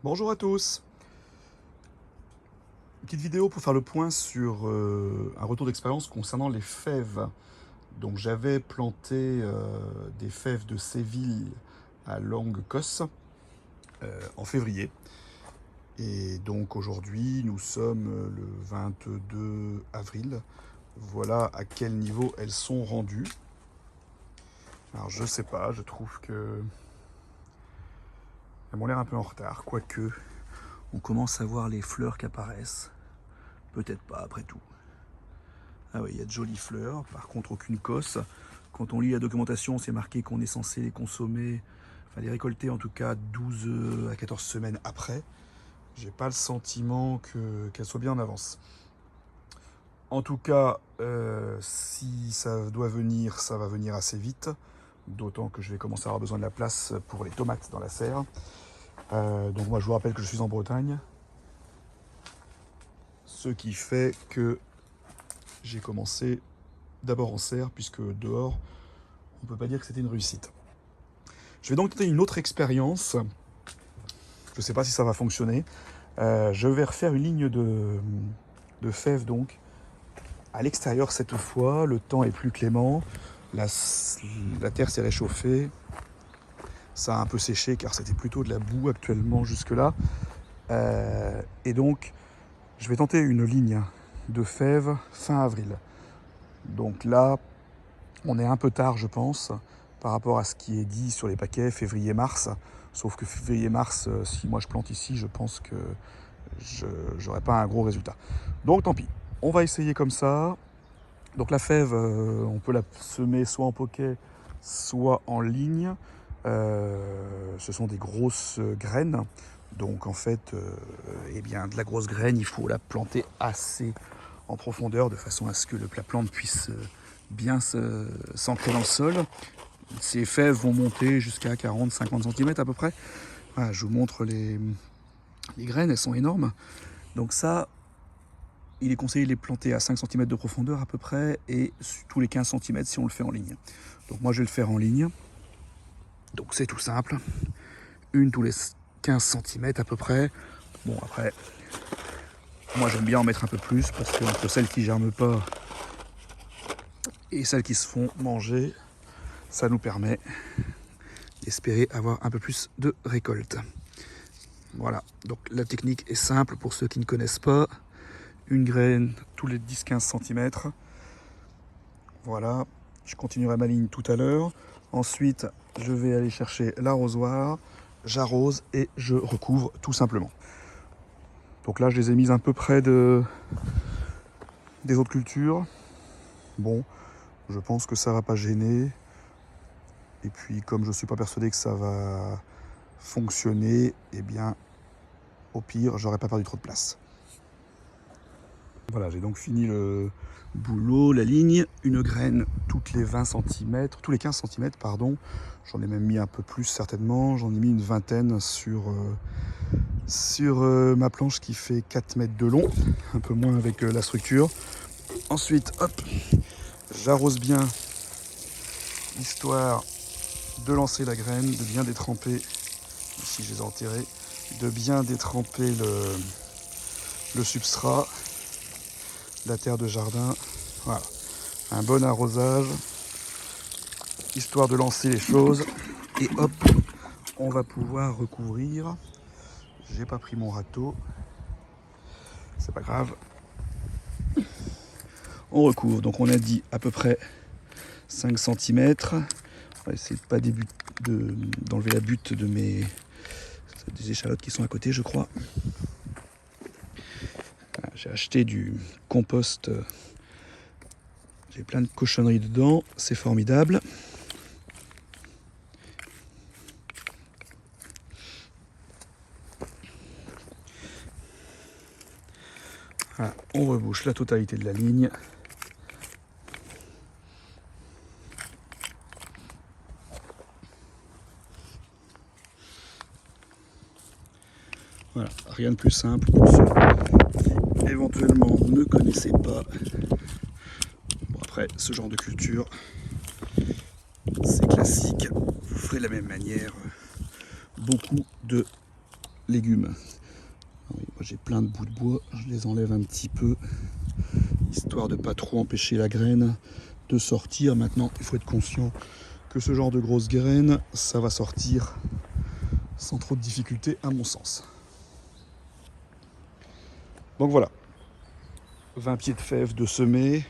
Bonjour à tous. Une petite vidéo pour faire le point sur un retour d'expérience concernant les fèves. Donc j'avais planté des fèves de Séville à longue cosse en février. Et donc aujourd'hui nous sommes le 22 avril. Voilà à quel niveau elles sont rendues. Alors je sais pas, je trouve que elles m'ont l'air un peu en retard, quoique on commence à voir les fleurs qui apparaissent. Peut-être pas après tout. Ah oui, il y a de jolies fleurs, par contre aucune cosse. Quand on lit la documentation, c'est marqué qu'on est censé les consommer, enfin les récolter en tout cas 12 à 14 semaines après. J'ai pas le sentiment qu'elles soient bien en avance. En tout cas, si ça doit venir, ça va venir assez vite. D'autant que je vais commencer à avoir besoin de la place pour les tomates dans la serre. Donc moi je vous rappelle que je suis en Bretagne. Ce qui fait que j'ai commencé d'abord en serre, puisque dehors, on ne peut pas dire que c'était une réussite. Je vais donc tenter une autre expérience. Je ne sais pas si ça va fonctionner. Je vais refaire une ligne de fèves donc à l'extérieur cette fois. Le temps est plus clément. La terre s'est réchauffée. Ça a un peu séché car c'était plutôt de la boue actuellement jusque-là. Et donc, je vais tenter une ligne de fèves fin avril. Donc là, on est un peu tard, je pense, par rapport à ce qui est dit sur les paquets février-mars. Sauf que février-mars, si moi je plante ici, je pense que je n'aurai pas un gros résultat. Donc tant pis, on va essayer comme ça. Donc la fève, on peut la semer soit en poquet, soit en ligne. Ce sont des grosses graines. Donc en fait, eh bien, de la grosse graine, il faut la planter assez en profondeur de façon à ce que la plante puisse bien s'ancrer dans le sol. Ces fèves vont monter jusqu'à 40-50 cm à peu près. Voilà, je vous montre les graines, elles sont énormes. Donc ça, il est conseillé de les planter à 5 cm de profondeur à peu près et tous les 15 cm si on le fait en ligne. Donc moi je vais le faire en ligne. Donc c'est tout simple. Une tous les 15 cm à peu près. Bon après, moi j'aime bien en mettre un peu plus parce que entre celles qui germent pas et celles qui se font manger, ça nous permet d'espérer avoir un peu plus de récolte. Voilà, donc la technique est simple pour ceux qui ne connaissent pas. Une graine tous les 10-15 cm. Voilà, je continuerai ma ligne tout à l'heure. Ensuite, je vais aller chercher l'arrosoir, j'arrose et je recouvre tout simplement. Donc là, je les ai mises un peu près des autres cultures. Bon, je pense que ça va pas gêner. Et puis, comme je ne suis pas persuadé que ça va fonctionner, eh bien, au pire, j'aurais pas perdu trop de place. Voilà, j'ai donc fini le boulot, la ligne, une graine toutes les 20 cm, tous les 15 cm, pardon. J'en ai même mis un peu plus certainement, j'en ai mis une vingtaine sur ma planche qui fait 4 mètres de long, un peu moins avec la structure. Ensuite, hop, j'arrose bien, histoire de lancer la graine, de bien détremper, ici je les ai enterrés, de bien détremper le substrat, la terre de jardin. Voilà, un bon arrosage, histoire de lancer les choses. Et hop, on va pouvoir recouvrir. J'ai pas pris mon râteau, c'est pas grave. On recouvre, donc on a dit à peu près 5 cm. On va essayer de pas d'enlever la butte des échalotes qui sont à côté, je crois. J'ai acheté du compost. J'ai plein de cochonneries dedans, c'est formidable. Voilà, on rebouche la totalité de la ligne. Voilà, rien de plus simple pour ceux qui éventuellement ne connaissaient pas. Bon, après, ce genre de culture, c'est classique. Vous ferez de la même manière beaucoup de légumes. Oui, moi j'ai plein de bouts de bois, je les enlève un petit peu, histoire de pas trop empêcher la graine de sortir. Maintenant, il faut être conscient que ce genre de grosses graines, ça va sortir sans trop de difficulté à mon sens. Donc voilà, 20 pieds de fèves de semer.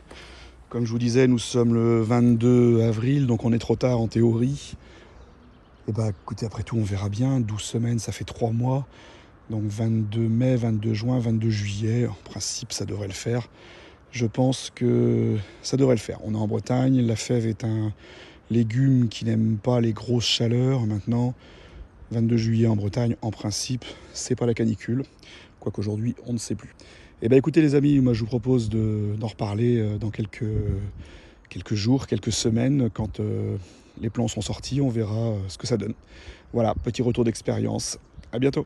Comme je vous disais, nous sommes le 22 avril, donc on est trop tard en théorie. Et bah écoutez, après tout, on verra bien. 12 semaines, ça fait 3 mois. Donc 22 mai, 22 juin, 22 juillet, en principe, ça devrait le faire. Je pense que ça devrait le faire. On est en Bretagne, la fève est un légume qui n'aime pas les grosses chaleurs. Maintenant, 22 juillet en Bretagne, en principe, c'est pas la canicule. Quoique aujourd'hui, on ne sait plus. Eh bien écoutez les amis, moi je vous propose d'en reparler dans quelques jours, quelques semaines, quand les plans sont sortis, on verra ce que ça donne. Voilà, petit retour d'expérience. À bientôt.